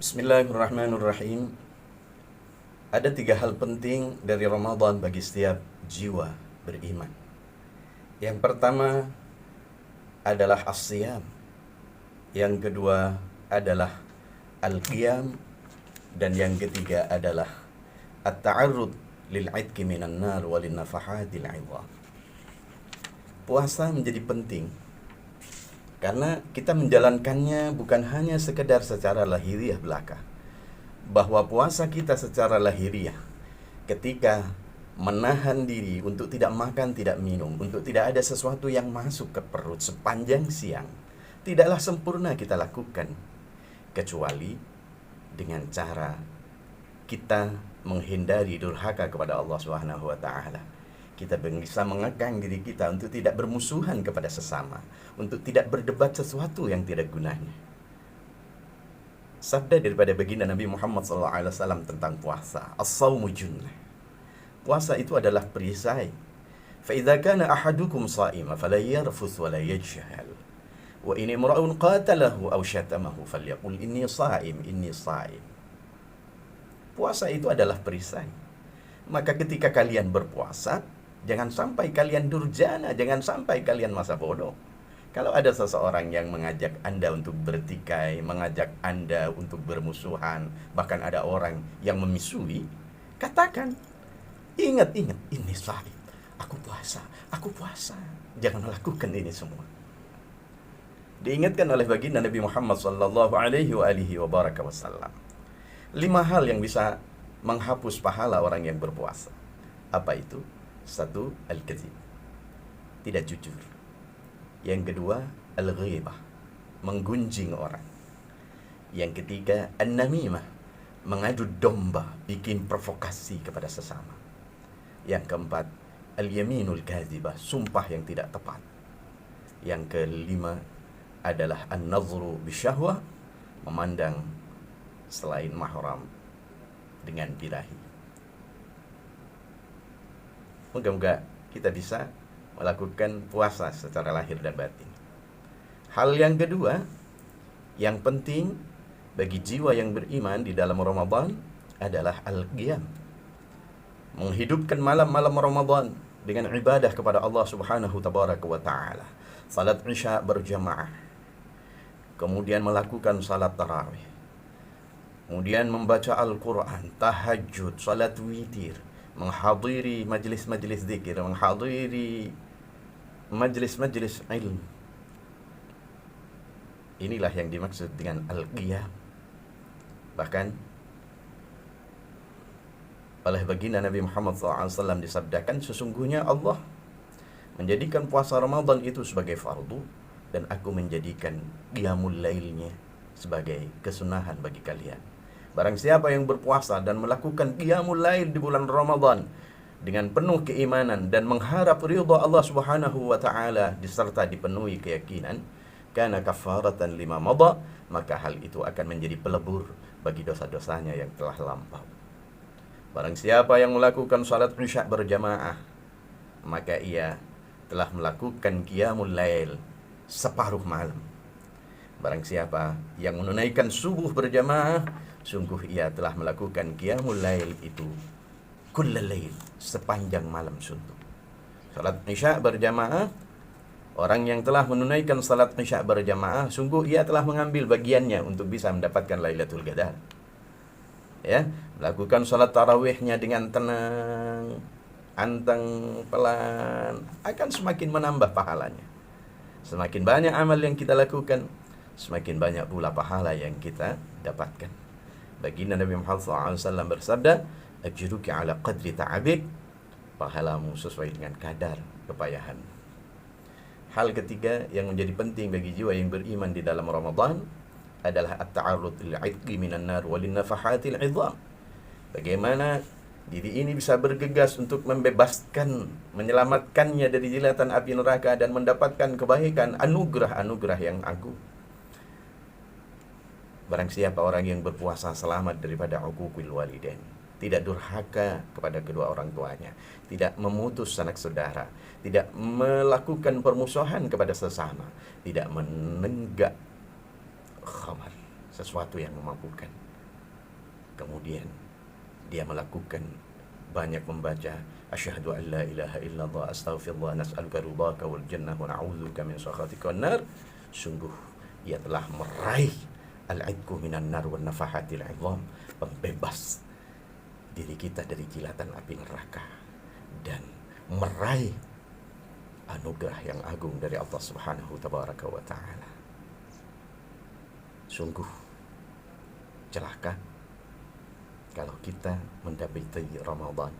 Bismillahirrahmanirrahim. Ada 3 hal penting dari Ramadan bagi setiap jiwa beriman. Yang pertama adalah as-siyam. Yang kedua adalah al-qiyam. Dan yang ketiga adalah at-ta'arrud lil'idki minan nar walin nafahatil 'idham. Puasa menjadi penting karena kita menjalankannya bukan hanya sekedar secara lahiriah belaka. Bahwa puasa kita secara lahiriah ketika menahan diri untuk tidak makan, tidak minum, untuk tidak ada sesuatu yang masuk ke perut sepanjang siang, tidaklah sempurna kita lakukan kecuali dengan cara kita menghindari durhaka kepada Allah Subhanahu wa taala. Kita bisa mengekang diri kita untuk tidak bermusuhan kepada sesama, untuk tidak berdebat sesuatu yang tidak gunanya. Sabda daripada baginda Nabi Muhammad SAW tentang puasa, as-sawmu junnah. Puasa itu adalah perisai. Fa idza kana ahadukum sha'ima fala yarfuth wa la yajhal. Wa in imra'un qatalahu aw syatamahu falyaqul inni sha'im, inni sha'im. Puasa itu adalah perisai. Maka ketika kalian berpuasa, jangan sampai kalian durjana, jangan sampai kalian masa bodoh. Kalau ada seseorang yang mengajak Anda untuk bertikai, mengajak Anda untuk bermusuhan, bahkan ada orang yang memisui, katakan, ingat, ini sahih, aku puasa. Jangan lakukan ini semua. Diingatkan oleh baginda Nabi Muhammad sallallahu alaihi wasallam 5 hal yang bisa menghapus pahala orang yang berpuasa. Apa itu? 1. Al-kadzib, tidak jujur. Yang kedua, al-ghibah, menggunjing orang. Yang ketiga, an-namimah, mengadu domba, bikin provokasi kepada sesama. Yang keempat, al-yaminul kadzibah, sumpah yang tidak tepat. Yang kelima adalah an-nazru bisyahwah, memandang selain mahram dengan birahi. Moga-moga kita bisa melakukan puasa secara lahir dan batin. Hal yang kedua, yang penting bagi jiwa yang beriman di dalam Ramadan adalah al-qiyam. Menghidupkan malam-malam Ramadan dengan ibadah kepada Allah Subhanahu tabaraka wa taala. Salat Isya berjamaah. Kemudian melakukan salat tarawih. Kemudian membaca Al-Quran, tahajud, salat witir, menghadiri majlis-majlis zikir, menghadiri majlis-majlis ilmu. Inilah yang dimaksud dengan al-qiyam. Bahkan oleh baginda Nabi Muhammad SAW disabdakan, sesungguhnya Allah menjadikan puasa Ramadan itu sebagai fardu, dan aku menjadikan qiyamul lailnya sebagai kesunahan bagi kalian. Barang siapa yang berpuasa dan melakukan qiyamul lail di bulan Ramadan dengan penuh keimanan dan mengharap ridha Allah Subhanahu wa taala diserta dipenuhi keyakinan, kana kafaratan lima madha, maka hal itu akan menjadi pelebur bagi dosa-dosanya yang telah lampau. Barang siapa yang melakukan salat Isya berjamaah, maka ia telah melakukan qiyamul lail separuh malam. Barang siapa yang menunaikan subuh berjamaah, sungguh ia telah melakukan qiyamul lail itu kullal lail, sepanjang malam suntuk. Salat Isya berjamaah, orang yang telah menunaikan salat Isya berjamaah, sungguh ia telah mengambil bagiannya untuk bisa mendapatkan Lailatul Qadar. Ya, melakukan salat tarawihnya dengan tenang, anteng, pelan, akan semakin menambah pahalanya. Semakin banyak amal yang kita lakukan, semakin banyak pula pahala yang kita dapatkan. Baginda Nabi Muhammad SAW bersabda, ajruki ala qadri ta'abik, pahalamu sesuai dengan kadar kepayahan. Hal ketiga yang menjadi penting bagi jiwa yang beriman di dalam Ramadan adalah at-ta'arrud lil-'idqi minan nar walin nafahatil 'idham. Bagaimana diri ini bisa bergegas untuk membebaskan, menyelamatkannya dari jilatan api neraka dan mendapatkan kebaikan, anugerah-anugerah yang agung. Barang siapa orang yang berpuasa selamat daripada uququl walidain, tidak durhaka kepada kedua orang tuanya, tidak memutus sanak saudara, tidak melakukan permusuhan kepada sesama, tidak menenggak khamar, sesuatu yang memabukkan, kemudian dia melakukan banyak membaca asyhadu an la ilaha illallah astaghfirullah nas'aluka ridhaka wal jannah wa na'udzubika min sakhatika wan nar, sungguh ia telah meraih al-'idku minan nar wan nafahatil 'idham, pembebas diri kita dari jilatan api neraka dan meraih anugerah yang agung dari Allah Subhanahu tabaraka wa taala. Sungguh celaka kalau kita mendapati Ramadan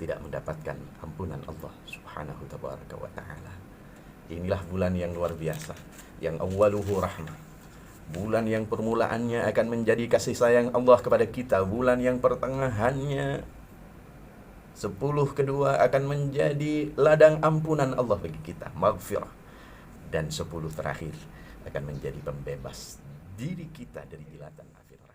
tidak mendapatkan ampunan Allah Subhanahu tabaraka wa taala. Inilah bulan yang luar biasa, yang awwaluhu rahmah, bulan yang permulaannya akan menjadi kasih sayang Allah kepada kita, bulan yang pertengahannya 10 kedua akan menjadi ladang ampunan Allah bagi kita, maghfirah, dan 10 terakhir akan menjadi pembebas diri kita dari jilatan api neraka.